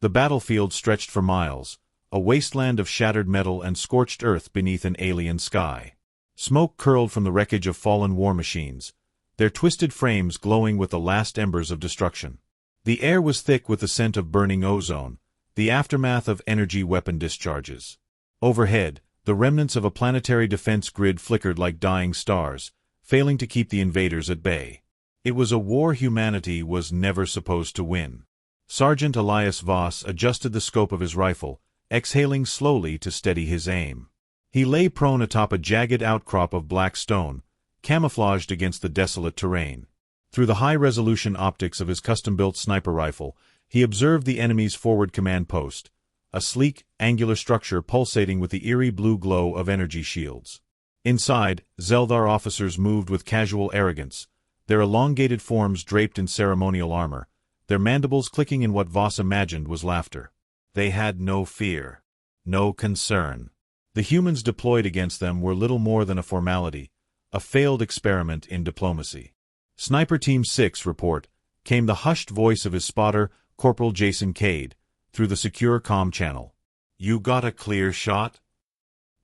The battlefield stretched for miles, a wasteland of shattered metal and scorched earth beneath an alien sky. Smoke curled from the wreckage of fallen war machines, their twisted frames glowing with the last embers of destruction. The air was thick with the scent of burning ozone, the aftermath of energy weapon discharges. Overhead, the remnants of a planetary defense grid flickered like dying stars, failing to keep the invaders at bay. It was a war humanity was never supposed to win. Sergeant Elias Voss adjusted the scope of his rifle, exhaling slowly to steady his aim. He lay prone atop a jagged outcrop of black stone, camouflaged against the desolate terrain. Through the high-resolution optics of his custom-built sniper rifle, he observed the enemy's forward command post, a sleek, angular structure pulsating with the eerie blue glow of energy shields. Inside, Zeldar officers moved with casual arrogance, their elongated forms draped in ceremonial armor, their mandibles clicking in what Voss imagined was laughter. They had no fear, no concern. The humans deployed against them were little more than a formality, a failed experiment in diplomacy. Sniper Team 6 report, came the hushed voice of his spotter, Corporal Jason Cade, through the secure comm channel. You got a clear shot?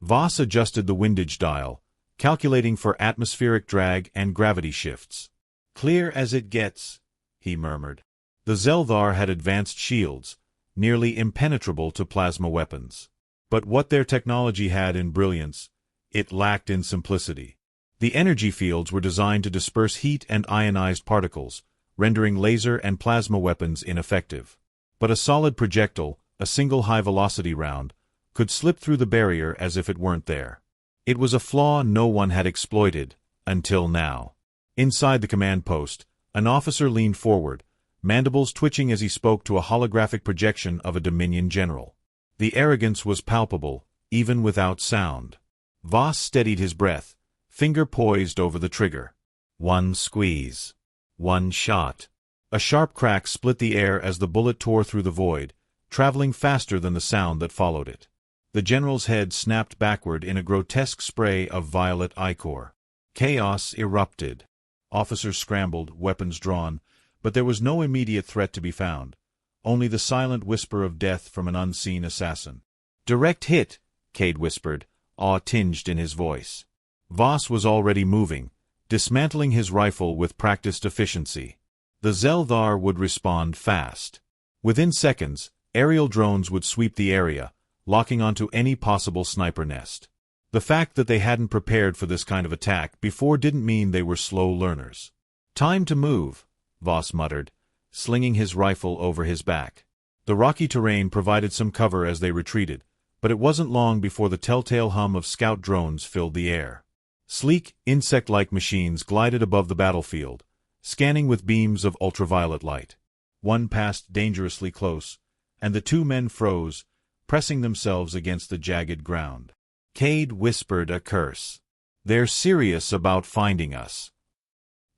Voss adjusted the windage dial, calculating for atmospheric drag and gravity shifts. Clear as it gets, he murmured. The Zeldar had advanced shields, nearly impenetrable to plasma weapons. But what their technology had in brilliance, it lacked in simplicity. The energy fields were designed to disperse heat and ionized particles, rendering laser and plasma weapons ineffective. But a solid projectile, a single high-velocity round, could slip through the barrier as if it weren't there. It was a flaw no one had exploited, until now. Inside the command post, an officer leaned forward, mandibles twitching as he spoke to a holographic projection of a Dominion general. The arrogance was palpable, even without sound. Voss steadied his breath, finger poised over the trigger. One squeeze. One shot. A sharp crack split the air as the bullet tore through the void, traveling faster than the sound that followed it. The general's head snapped backward in a grotesque spray of violet ichor. Chaos erupted. Officers scrambled, weapons drawn, but there was no immediate threat to be found, only the silent whisper of death from an unseen assassin. Direct hit, Cade whispered, awe tinged in his voice. Voss was already moving, dismantling his rifle with practiced efficiency. The Zeldar would respond fast. Within seconds, aerial drones would sweep the area, locking onto any possible sniper nest. The fact that they hadn't prepared for this kind of attack before didn't mean they were slow learners. Time to move, Voss muttered, slinging his rifle over his back. The rocky terrain provided some cover as they retreated, but it wasn't long before the telltale hum of scout drones filled the air. Sleek, insect-like machines glided above the battlefield, scanning with beams of ultraviolet light. One passed dangerously close, and the two men froze, pressing themselves against the jagged ground. Cade whispered a curse. They're serious about finding us.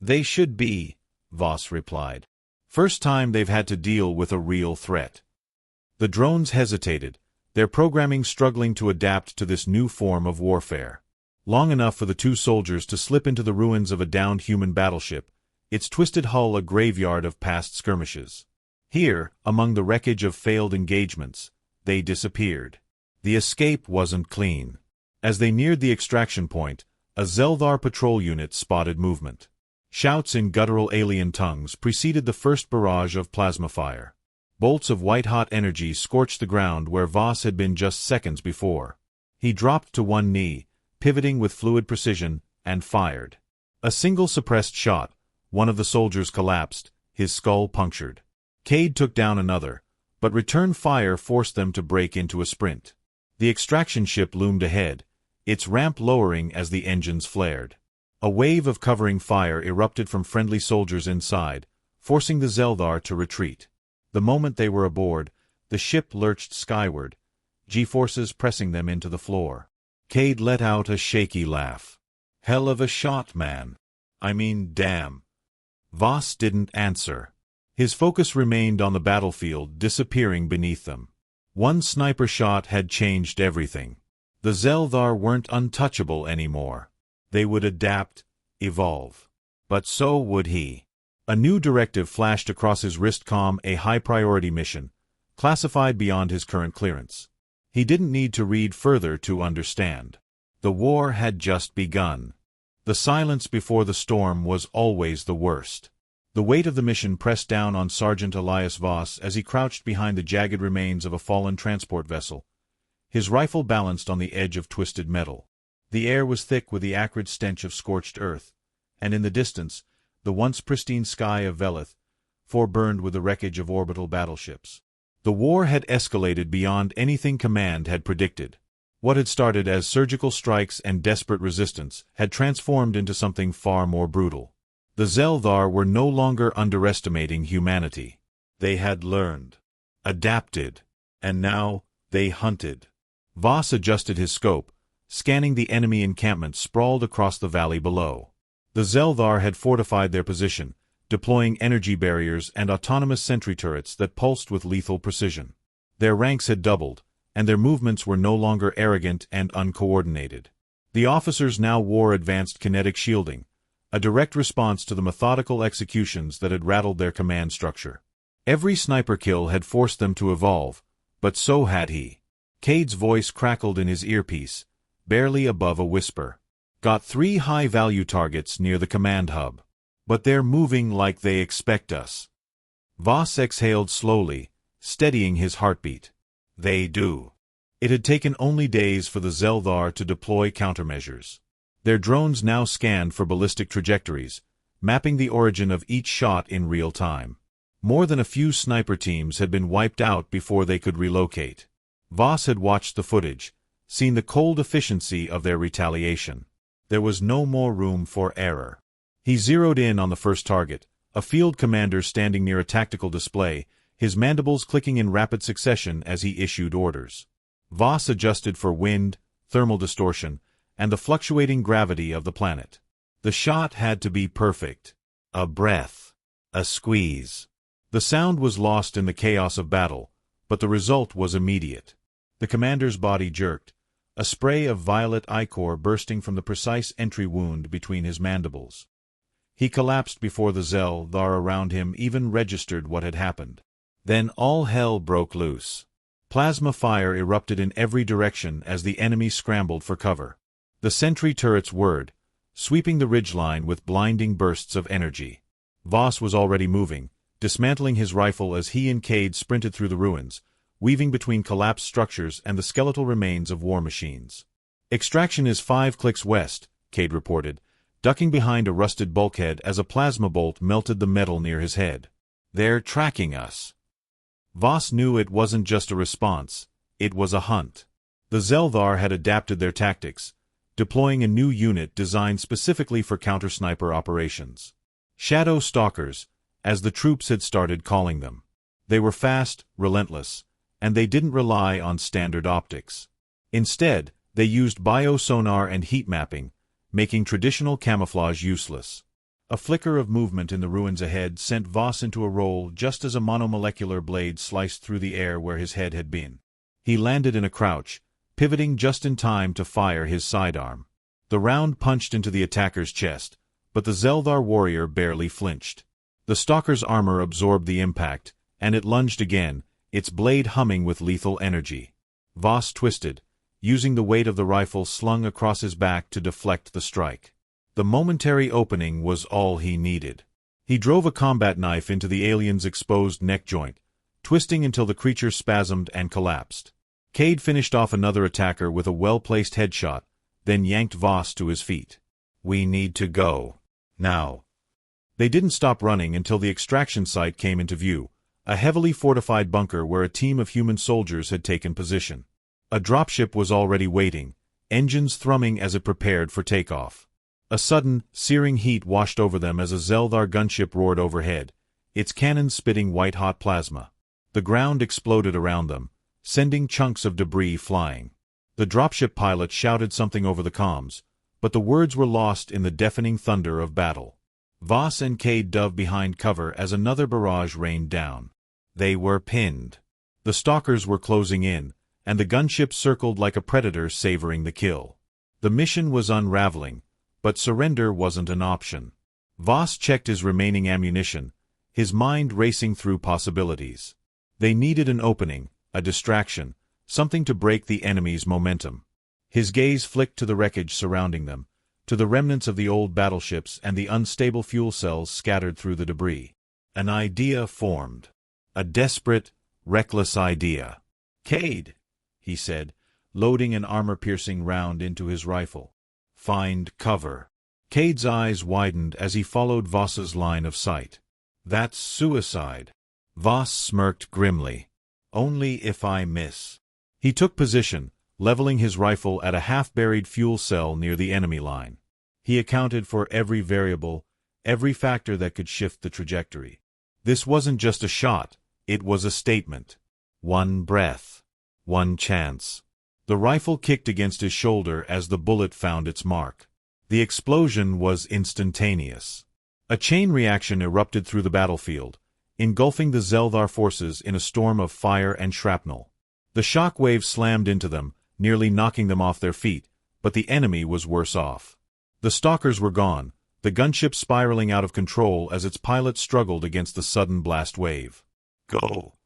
They should be, Voss replied. First time they've had to deal with a real threat. The drones hesitated, their programming struggling to adapt to this new form of warfare. Long enough for the two soldiers to slip into the ruins of a downed human battleship, its twisted hull a graveyard of past skirmishes. Here, among the wreckage of failed engagements, they disappeared. The escape wasn't clean. As they neared the extraction point, a Zeldar patrol unit spotted movement. Shouts in guttural alien tongues preceded the first barrage of plasma fire. Bolts of white-hot energy scorched the ground where Voss had been just seconds before. He dropped to one knee, pivoting with fluid precision, and fired. A single suppressed shot, one of the soldiers collapsed, his skull punctured. Cade took down another, but return fire forced them to break into a sprint. The extraction ship loomed ahead, its ramp lowering as the engines flared. A wave of covering fire erupted from friendly soldiers inside, forcing the Zeldar to retreat. The moment they were aboard, the ship lurched skyward, G-forces pressing them into the floor. Cade let out a shaky laugh. Hell of a shot, man. I mean, damn. Voss didn't answer. His focus remained on the battlefield, disappearing beneath them. One sniper shot had changed everything. The Zeldar weren't untouchable anymore. They would adapt, evolve. But so would he. A new directive flashed across his wrist comm, a high-priority mission, classified beyond his current clearance. He didn't need to read further to understand. The war had just begun. The silence before the storm was always the worst. The weight of the mission pressed down on Sergeant Elias Voss as he crouched behind the jagged remains of a fallen transport vessel, his rifle balanced on the edge of twisted metal. The air was thick with the acrid stench of scorched earth, and in the distance, the once pristine sky of Velith, foreburned with the wreckage of orbital battleships. The war had escalated beyond anything command had predicted. What had started as surgical strikes and desperate resistance had transformed into something far more brutal. The Zeldar were no longer underestimating humanity. They had learned, adapted, and now they hunted. Voss adjusted his scope, scanning the enemy encampment sprawled across the valley below. The Zeldar had fortified their position, deploying energy barriers and autonomous sentry turrets that pulsed with lethal precision. Their ranks had doubled, and their movements were no longer arrogant and uncoordinated. The officers now wore advanced kinetic shielding, a direct response to the methodical executions that had rattled their command structure. Every sniper kill had forced them to evolve, but so had he. Cade's voice crackled in his earpiece, barely above a whisper. Got 3 high-value targets near the command hub. But they're moving like they expect us. Voss exhaled slowly, steadying his heartbeat. They do. It had taken only days for the Zeldar to deploy countermeasures. Their drones now scanned for ballistic trajectories, mapping the origin of each shot in real time. More than a few sniper teams had been wiped out before they could relocate. Voss had watched the footage, seen the cold efficiency of their retaliation. There was no more room for error. He zeroed in on the first target, a field commander standing near a tactical display, his mandibles clicking in rapid succession as he issued orders. Voss adjusted for wind, thermal distortion, and the fluctuating gravity of the planet. The shot had to be perfect. A breath. A squeeze. The sound was lost in the chaos of battle, but the result was immediate. The commander's body jerked, a spray of violet ichor bursting from the precise entry wound between his mandibles. He collapsed before the Zeldar around him even registered what had happened. Then all hell broke loose. Plasma fire erupted in every direction as the enemy scrambled for cover. The sentry turrets whirred, sweeping the ridgeline with blinding bursts of energy. Voss was already moving, dismantling his rifle as he and Cade sprinted through the ruins, weaving between collapsed structures and the skeletal remains of war machines. Extraction is 5 clicks west, Cade reported, ducking behind a rusted bulkhead as a plasma bolt melted the metal near his head. They're tracking us. Voss knew it wasn't just a response, it was a hunt. The Zeldar had adapted their tactics, deploying a new unit designed specifically for counter-sniper operations. Shadow Stalkers, as the troops had started calling them. They were fast, relentless, and they didn't rely on standard optics. Instead, they used biosonar and heat mapping, making traditional camouflage useless. A flicker of movement in the ruins ahead sent Voss into a roll just as a monomolecular blade sliced through the air where his head had been. He landed in a crouch, pivoting just in time to fire his sidearm. The round punched into the attacker's chest, but the Zeldar warrior barely flinched. The stalker's armor absorbed the impact, and it lunged again, its blade humming with lethal energy. Voss twisted, using the weight of the rifle slung across his back to deflect the strike. The momentary opening was all he needed. He drove a combat knife into the alien's exposed neck joint, twisting until the creature spasmed and collapsed. Cade finished off another attacker with a well-placed headshot, then yanked Voss to his feet. "We need to go. Now." They didn't stop running until the extraction site came into view, a heavily fortified bunker where a team of human soldiers had taken position. A dropship was already waiting, engines thrumming as it prepared for takeoff. A sudden, searing heat washed over them as a Zeldar gunship roared overhead, its cannons spitting white-hot plasma. The ground exploded around them, sending chunks of debris flying. The dropship pilot shouted something over the comms, but the words were lost in the deafening thunder of battle. Voss and Cade dove behind cover as another barrage rained down. They were pinned. The stalkers were closing in, and the gunship circled like a predator savoring the kill. The mission was unraveling, but surrender wasn't an option. Voss checked his remaining ammunition, his mind racing through possibilities. They needed an opening, a distraction, something to break the enemy's momentum. His gaze flicked to the wreckage surrounding them, to the remnants of the old battleships and the unstable fuel cells scattered through the debris. An idea formed. A desperate, reckless idea. "Cade," he said, loading an armor-piercing round into his rifle. "Find cover." Cade's eyes widened as he followed Voss's line of sight. "That's suicide." Voss smirked grimly. "Only if I miss." He took position, leveling his rifle at a half-buried fuel cell near the enemy line. He accounted for every variable, every factor that could shift the trajectory. This wasn't just a shot, it was a statement. One breath. One chance. The rifle kicked against his shoulder as the bullet found its mark. The explosion was instantaneous. A chain reaction erupted through the battlefield, engulfing the Zeldar forces in a storm of fire and shrapnel. The shock wave slammed into them, nearly knocking them off their feet, but the enemy was worse off. The stalkers were gone, the gunship spiraling out of control as its pilot struggled against the sudden blast wave. "Go!"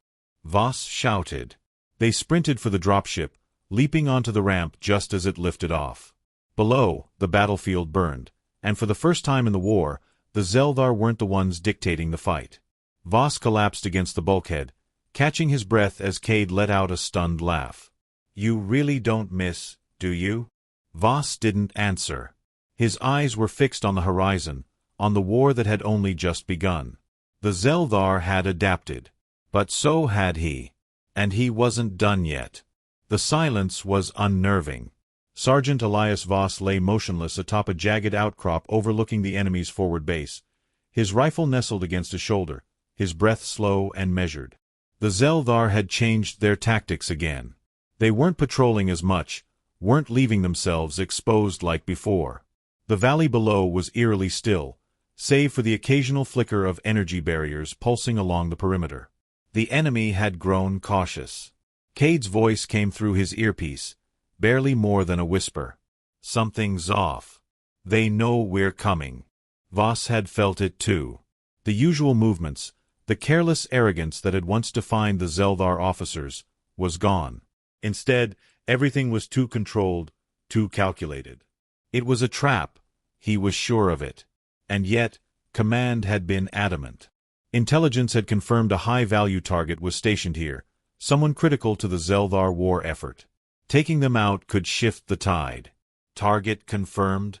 Voss shouted. They sprinted for the dropship, leaping onto the ramp just as it lifted off. Below, the battlefield burned, and for the first time in the war, the Zeldar weren't the ones dictating the fight. Voss collapsed against the bulkhead, catching his breath as Cade let out a stunned laugh. "You really don't miss, do you?" Voss didn't answer. His eyes were fixed on the horizon, on the war that had only just begun. The Zeldar had adapted. But so had he. And he wasn't done yet. The silence was unnerving. Sergeant Elias Voss lay motionless atop a jagged outcrop overlooking the enemy's forward base, his rifle nestled against his shoulder, his breath slow and measured. The Zeldar had changed their tactics again. They weren't patrolling as much, weren't leaving themselves exposed like before. The valley below was eerily still, save for the occasional flicker of energy barriers pulsing along the perimeter. The enemy had grown cautious. Cade's voice came through his earpiece, barely more than a whisper. "Something's off. They know we're coming." Voss had felt it too. The usual movements, the careless arrogance that had once defined the Zeldar officers, was gone. Instead, everything was too controlled, too calculated. It was a trap, he was sure of it. And yet, command had been adamant. Intelligence had confirmed a high-value target was stationed here, someone critical to the Zeldar war effort. Taking them out could shift the tide. "Target confirmed?"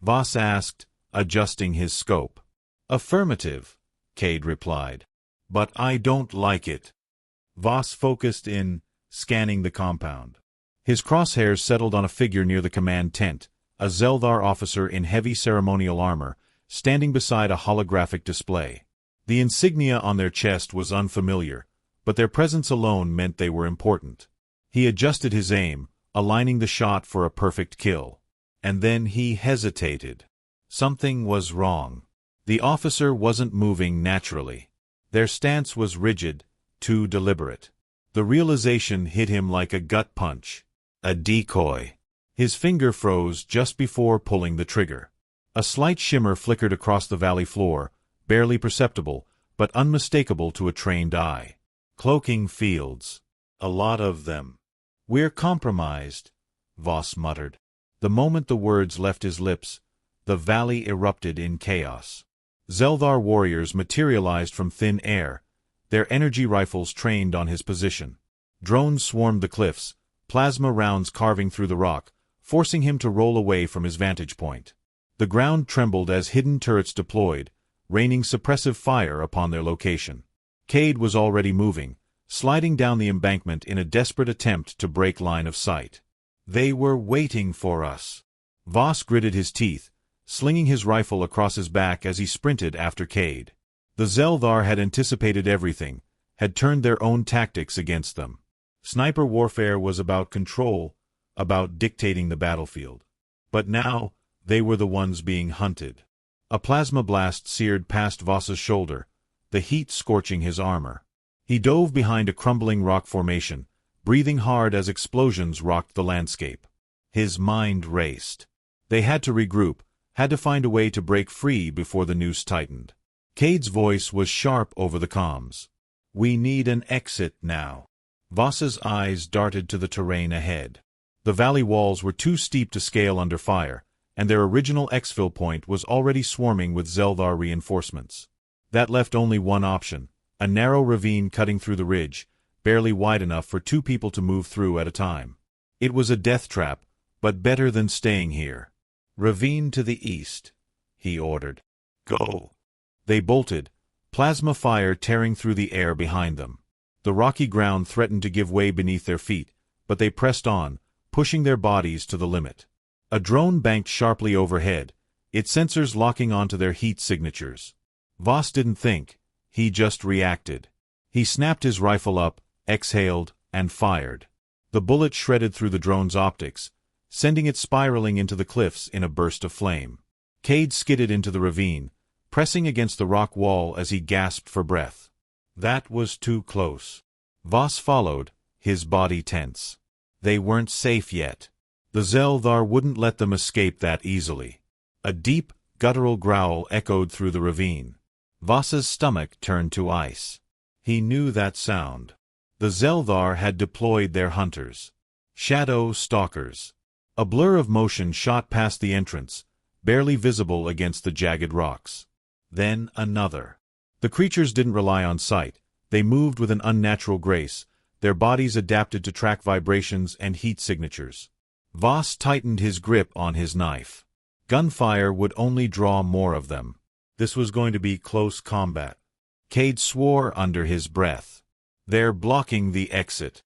Voss asked, adjusting his scope. "Affirmative," Cade replied. "But I don't like it." Voss focused in, scanning the compound. His crosshairs settled on a figure near the command tent, a Zeldar officer in heavy ceremonial armor, standing beside a holographic display. The insignia on their chest was unfamiliar, but their presence alone meant they were important. He adjusted his aim, aligning the shot for a perfect kill. And then he hesitated. Something was wrong. The officer wasn't moving naturally. Their stance was rigid, too deliberate. The realization hit him like a gut punch. A decoy. His finger froze just before pulling the trigger. A slight shimmer flickered across the valley floor, barely perceptible, but unmistakable to a trained eye. Cloaking fields. A lot of them. "We're compromised," Voss muttered. The moment the words left his lips, the valley erupted in chaos. Zeldar warriors materialized from thin air, their energy rifles trained on his position. Drones swarmed the cliffs, plasma rounds carving through the rock, forcing him to roll away from his vantage point. The ground trembled as hidden turrets deployed, raining suppressive fire upon their location. Cade was already moving, sliding down the embankment in a desperate attempt to break line of sight. "They were waiting for us." Voss gritted his teeth, slinging his rifle across his back as he sprinted after Cade. The Zeldar had anticipated everything, had turned their own tactics against them. Sniper warfare was about control, about dictating the battlefield. But now, they were the ones being hunted. A plasma blast seared past Voss's shoulder, the heat scorching his armor. He dove behind a crumbling rock formation, breathing hard as explosions rocked the landscape. His mind raced. They had to regroup, had to find a way to break free before the noose tightened. Cade's voice was sharp over the comms. We need an exit now. Voss's eyes darted to the terrain ahead. The valley walls were too steep to scale under fire, and their original exfil point was already swarming with Zelvar reinforcements. That left only one option, a narrow ravine cutting through the ridge, barely wide enough for two people to move through at a time. It was a death trap, but better than staying here. Ravine to the east, he ordered. Go. They bolted, plasma fire tearing through the air behind them. The rocky ground threatened to give way beneath their feet, but they pressed on, pushing their bodies to the limit. A drone banked sharply overhead, its sensors locking onto their heat signatures. Voss didn't think, he just reacted. He snapped his rifle up, exhaled, and fired. The bullet shredded through the drone's optics, sending it spiraling into the cliffs in a burst of flame. Cade skidded into the ravine, pressing against the rock wall as he gasped for breath. That was too close. Voss followed, his body tense. They weren't safe yet. The Zelvar wouldn't let them escape that easily. A deep, guttural growl echoed through the ravine. Voss's stomach turned to ice. He knew that sound. The Zelvar had deployed their hunters. Shadow stalkers. A blur of motion shot past the entrance, barely visible against the jagged rocks. Then another. The creatures didn't rely on sight. They moved with an unnatural grace, their bodies adapted to track vibrations and heat signatures. Voss tightened his grip on his knife. Gunfire would only draw more of them. This was going to be close combat. Cade swore under his breath. They're blocking the exit.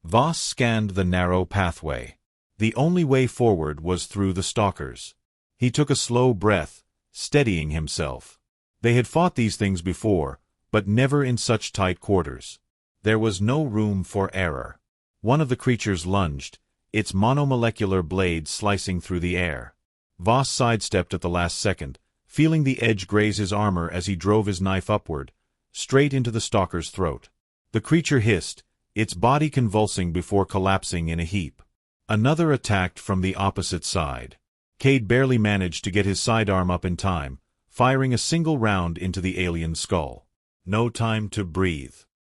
Voss scanned the narrow pathway. The only way forward was through the stalkers. He took a slow breath, steadying himself. They had fought these things before, but never in such tight quarters. There was no room for error. One of the creatures lunged, its monomolecular blade slicing through the air. Voss sidestepped at the last second, feeling the edge graze his armor as he drove his knife upward, straight into the stalker's throat. The creature hissed, its body convulsing before collapsing in a heap. Another attacked from the opposite side. Cade barely managed to get his sidearm up in time, firing a single round into the alien's skull. No time to breathe.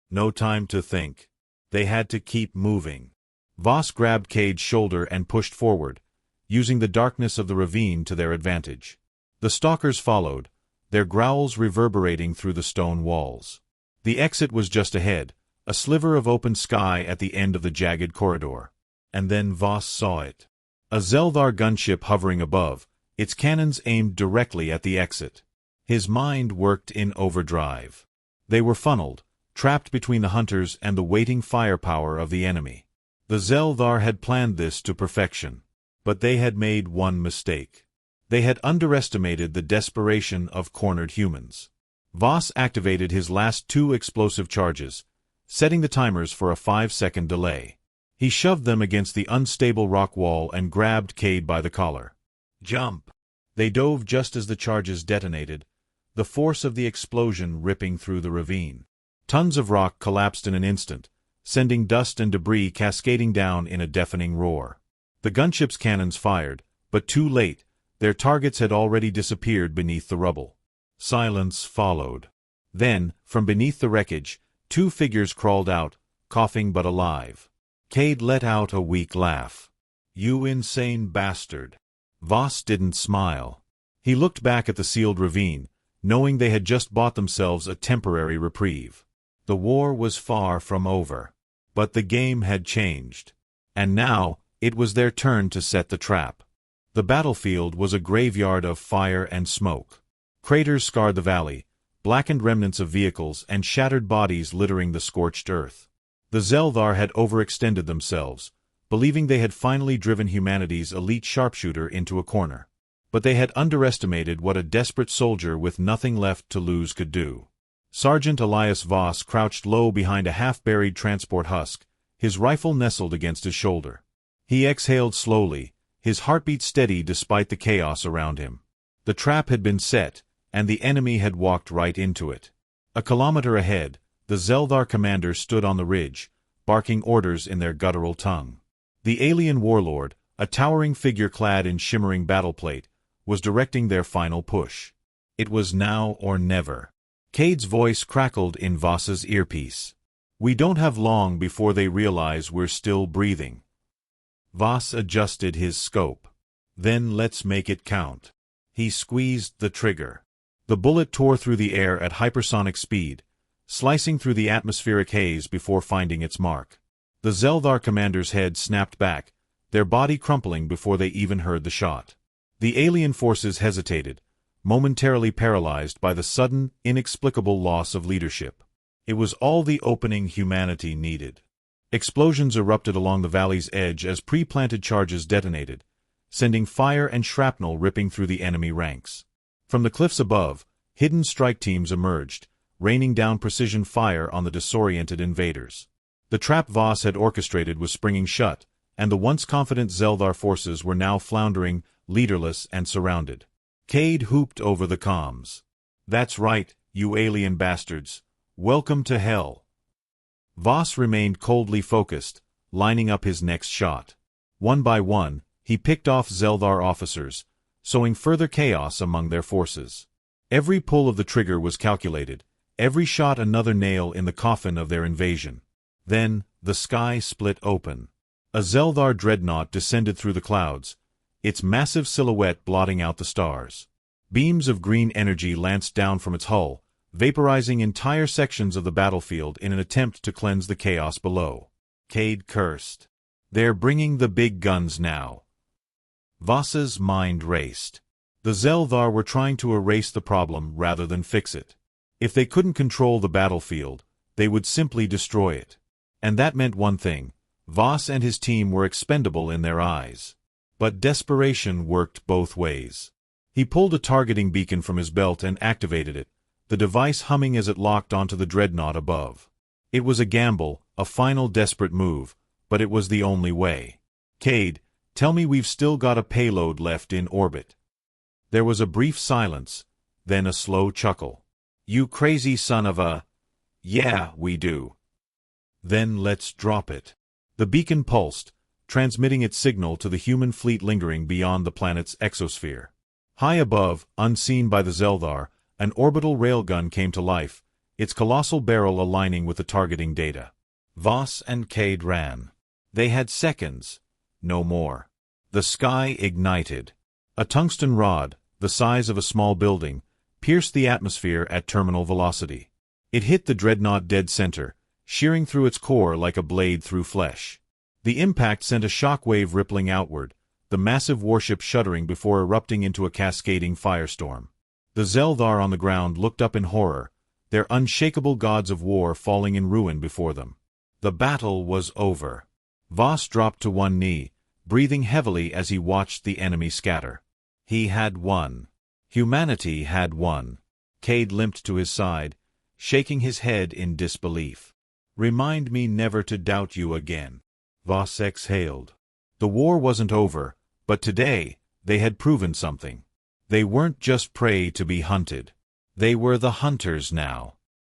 No time to think. They had to keep moving. Voss grabbed Cade's shoulder and pushed forward, using the darkness of the ravine to their advantage. The stalkers followed, their growls reverberating through the stone walls. The exit was just ahead, a sliver of open sky at the end of the jagged corridor. And then Voss saw it. A Zelvar gunship hovering above, its cannons aimed directly at the exit. His mind worked in overdrive. They were funneled, trapped between the hunters and the waiting firepower of the enemy. The Zelvar had planned this to perfection. But they had made one mistake. They had underestimated the desperation of cornered humans. Voss activated his last 2 explosive charges, setting the timers for a 5-second delay. He shoved them against the unstable rock wall and grabbed Cade by the collar. Jump! They dove just as the charges detonated, the force of the explosion ripping through the ravine. Tons of rock collapsed in an instant, sending dust and debris cascading down in a deafening roar. The gunship's cannons fired, but too late, their targets had already disappeared beneath the rubble. Silence followed. Then, from beneath the wreckage, 2 figures crawled out, coughing but alive. Cade let out a weak laugh. You insane bastard. Voss didn't smile. He looked back at the sealed ravine, knowing they had just bought themselves a temporary reprieve. The war was far from over. But the game had changed. And now, it was their turn to set the trap. The battlefield was a graveyard of fire and smoke. Craters scarred the valley, blackened remnants of vehicles and shattered bodies littering the scorched earth. The Zelvar had overextended themselves, believing they had finally driven humanity's elite sharpshooter into a corner. But they had underestimated what a desperate soldier with nothing left to lose could do. Sergeant Elias Voss crouched low behind a half-buried transport husk, his rifle nestled against his shoulder. He exhaled slowly, his heartbeat steady despite the chaos around him. The trap had been set, and the enemy had walked right into it. A kilometer ahead, the Zelvar commander stood on the ridge, barking orders in their guttural tongue. The alien warlord, a towering figure clad in shimmering battleplate, was directing their final push. It was now or never. Cade's voice crackled in Voss's earpiece. "We don't have long before they realize we're still breathing." Voss adjusted his scope. "Then let's make it count." He squeezed the trigger. The bullet tore through the air at hypersonic speed, slicing through the atmospheric haze before finding its mark. The Zeldar commander's head snapped back, their body crumpling before they even heard the shot. The alien forces hesitated, momentarily paralyzed by the sudden, inexplicable loss of leadership. It was all the opening humanity needed. Explosions erupted along the valley's edge as pre-planted charges detonated, sending fire and shrapnel ripping through the enemy ranks. From the cliffs above, hidden strike teams emerged, raining down precision fire on the disoriented invaders. The trap Voss had orchestrated was springing shut, and the once confident Zeldar forces were now floundering, leaderless and surrounded. Cade whooped over the comms. "That's right, you alien bastards. Welcome to hell." Voss remained coldly focused, lining up his next shot. One by one, he picked off Zeldar officers, sowing further chaos among their forces. Every pull of the trigger was calculated, every shot another nail in the coffin of their invasion. Then, the sky split open. A Zeldar dreadnought descended through the clouds, its massive silhouette blotting out the stars. Beams of green energy lanced down from its hull, vaporizing entire sections of the battlefield in an attempt to cleanse the chaos below. Cade cursed. "They're bringing the big guns now." Voss's mind raced. The Zeldar were trying to erase the problem rather than fix it. If they couldn't control the battlefield, they would simply destroy it. And that meant one thing: Voss and his team were expendable in their eyes. But desperation worked both ways. He pulled a targeting beacon from his belt and activated it, the device humming as it locked onto the dreadnought above. It was a gamble, a final desperate move, but it was the only way. "Cade, tell me we've still got a payload left in orbit." There was a brief silence, then a slow chuckle. "You crazy son of a—" "Yeah, we do." "Then let's drop it." The beacon pulsed, transmitting its signal to the human fleet lingering beyond the planet's exosphere. High above, unseen by the Zeldar, an orbital railgun came to life, its colossal barrel aligning with the targeting data. Voss and Cade ran. They had seconds, no more. The sky ignited. A tungsten rod, the size of a small building, pierced the atmosphere at terminal velocity. It hit the dreadnought dead center, shearing through its core like a blade through flesh. The impact sent a shockwave rippling outward, the massive warship shuddering before erupting into a cascading firestorm. The Zeldar on the ground looked up in horror, their unshakable gods of war falling in ruin before them. The battle was over. Voss dropped to one knee, breathing heavily as he watched the enemy scatter. He had won. Humanity had won. Cade limped to his side, shaking his head in disbelief. "Remind me never to doubt you again." Voss exhaled. The war wasn't over, but today, they had proven something. They weren't just prey to be hunted. They were the hunters now.